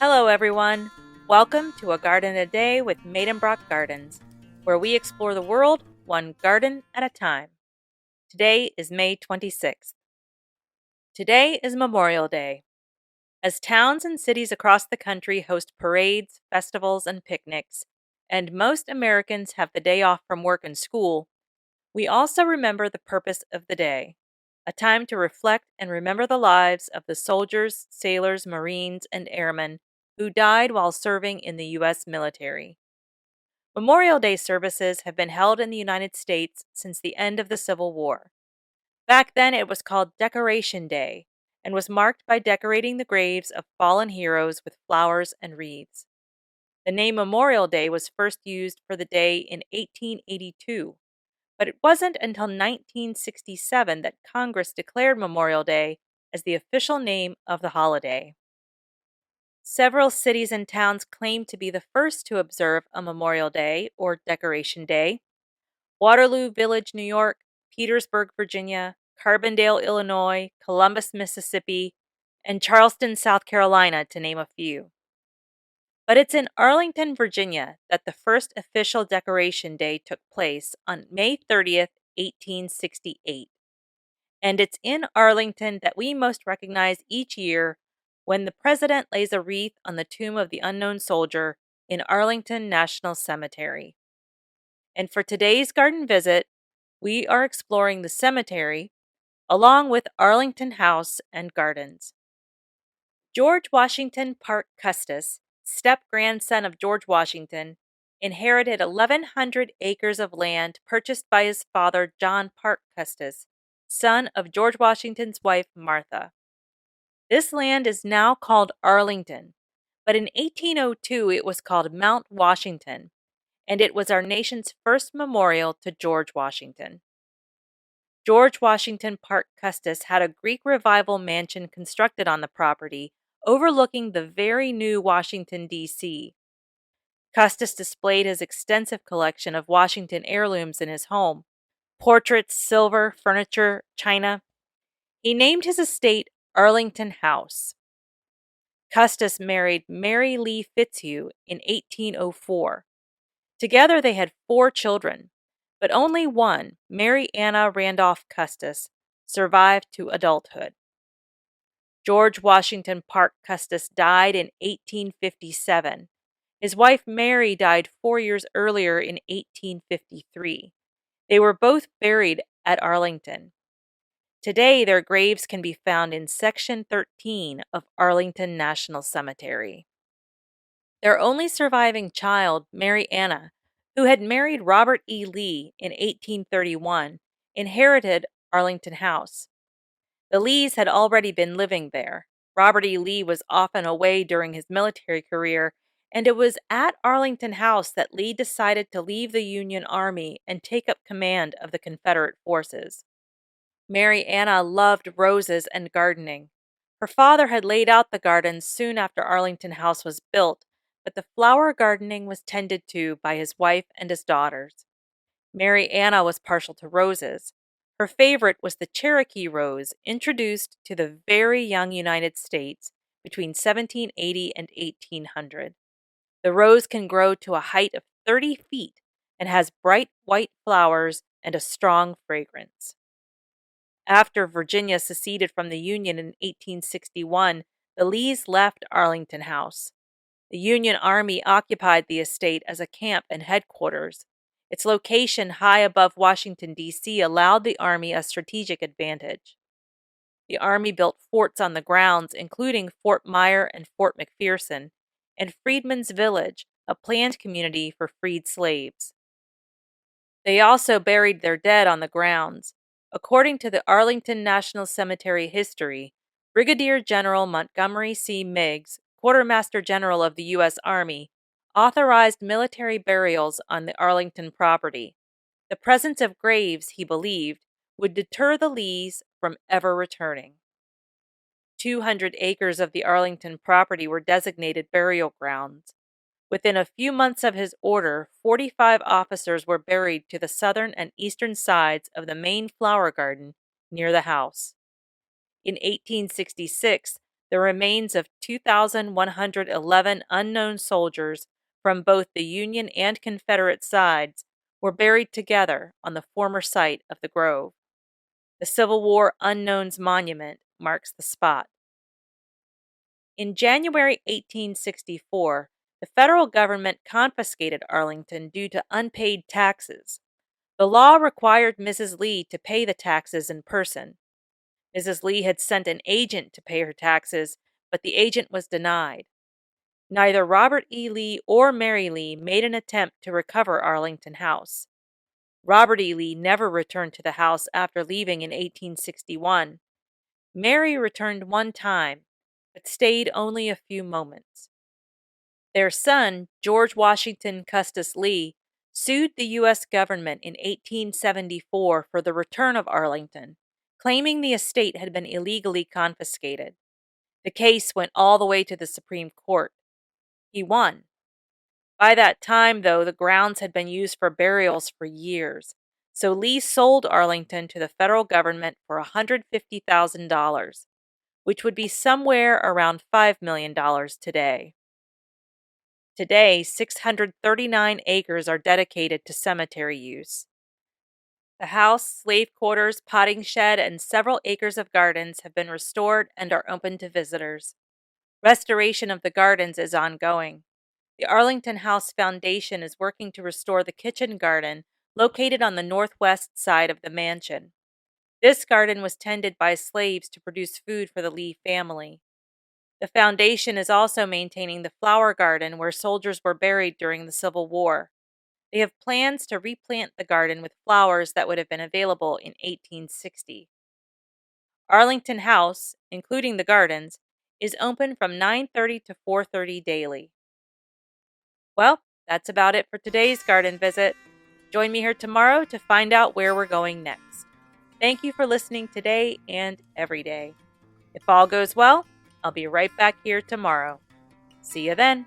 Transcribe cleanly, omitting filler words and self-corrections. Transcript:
Hello, everyone. Welcome to A Garden a Day with Maidenbrock Gardens, where we explore the world one garden at a time. Today is May 26th. Today is Memorial Day. As towns and cities across the country host parades, festivals, and picnics, and most Americans have the day off from work and school, we also remember the purpose of the day, a time to reflect and remember the lives of the soldiers, sailors, Marines, and airmen who died while serving in the U.S. military. Memorial Day services have been held in the United States since the end of the Civil War. Back then, it was called Decoration Day and was marked by decorating the graves of fallen heroes with flowers and wreaths. The name Memorial Day was first used for the day in 1882, but it wasn't until 1967 that Congress declared Memorial Day as the official name of the holiday. Several cities and towns claim to be the first to observe a Memorial Day or Decoration Day. Waterloo Village, New York, Petersburg, Virginia, Carbondale, Illinois, Columbus, Mississippi, and Charleston, South Carolina, to name a few. But it's in Arlington, Virginia, that the first official Decoration Day took place on May 30th, 1868. And it's in Arlington that we most recognize each year when the president lays a wreath on the tomb of the unknown soldier in Arlington National Cemetery. And for today's garden visit, we are exploring the cemetery along with Arlington House and Gardens. George Washington Parke Custis, step-grandson of George Washington, inherited 1,100 acres of land purchased by his father John Parke Custis, son of George Washington's wife Martha. This land is now called Arlington, but in 1802 it was called Mount Washington, and it was our nation's first memorial to George Washington. George Washington Parke Custis had a Greek Revival mansion constructed on the property, overlooking the very new Washington, D.C. Custis displayed his extensive collection of Washington heirlooms in his home: portraits, silver, furniture, china. He named his estate Arlington House. Custis married Mary Lee Fitzhugh in 1804. Together they had 4 children, but only one, Mary Anna Randolph Custis, survived to adulthood. George Washington Parke Custis died in 1857. His wife Mary died 4 years earlier in 1853. They were both buried at Arlington. Today, their graves can be found in Section 13 of Arlington National Cemetery. Their only surviving child, Mary Anna, who had married Robert E. Lee in 1831, inherited Arlington House. The Lees had already been living there. Robert E. Lee was often away during his military career, and it was at Arlington House that Lee decided to leave the Union Army and take up command of the Confederate forces. Mary Anna loved roses and gardening. Her father had laid out the gardens soon after Arlington House was built, but the flower gardening was tended to by his wife and his daughters. Mary Anna was partial to roses. Her favorite was the Cherokee rose, introduced to the very young United States between 1780 and 1800. The rose can grow to a height of 30 feet and has bright white flowers and a strong fragrance. After Virginia seceded from the Union in 1861, the Lees left Arlington House. The Union Army occupied the estate as a camp and headquarters. Its location high above Washington, D.C. allowed the Army a strategic advantage. The Army built forts on the grounds, including Fort Myer and Fort McPherson, and Freedmen's Village, a planned community for freed slaves. They also buried their dead on the grounds. According to the Arlington National Cemetery history, Brigadier General Montgomery C. Meigs, Quartermaster General of the U.S. Army, authorized military burials on the Arlington property. The presence of graves, he believed, would deter the Lees from ever returning. 200 acres of the Arlington property were designated burial grounds. Within a few months of his order, 45 officers were buried to the southern and eastern sides of the main flower garden near the house. In 1866, The remains of 2,111 unknown soldiers from both the Union and Confederate sides were buried together on the former site of the grove. The Civil War Unknowns Monument marks the spot. In January 1864, the federal government confiscated Arlington due to unpaid taxes. The law required Mrs. Lee to pay the taxes in person. Mrs. Lee had sent an agent to pay her taxes, but the agent was denied. Neither Robert E. Lee or Mary Lee made an attempt to recover Arlington House. Robert E. Lee never returned to the house after leaving in 1861. Mary returned one time, but stayed only a few moments. Their son, George Washington Custis Lee, sued the U.S. government in 1874 for the return of Arlington, claiming the estate had been illegally confiscated. The case went all the way to the Supreme Court. He won. By that time, though, the grounds had been used for burials for years, so Lee sold Arlington to the federal government for $150,000, which would be somewhere around $5 million today. Today, 639 acres are dedicated to cemetery use. The house, slave quarters, potting shed, and several acres of gardens have been restored and are open to visitors. Restoration of the gardens is ongoing. The Arlington House Foundation is working to restore the kitchen garden located on the northwest side of the mansion. This garden was tended by slaves to produce food for the Lee family. The foundation is also maintaining the flower garden where soldiers were buried during the Civil War. They have plans to replant the garden with flowers that would have been available in 1860. Arlington House, including the gardens, is open from 9:30 to 4:30 daily. Well, that's about it for today's garden visit. Join me here tomorrow to find out where we're going next. Thank you for listening today and every day. If all goes well, I'll be right back here tomorrow. See you then.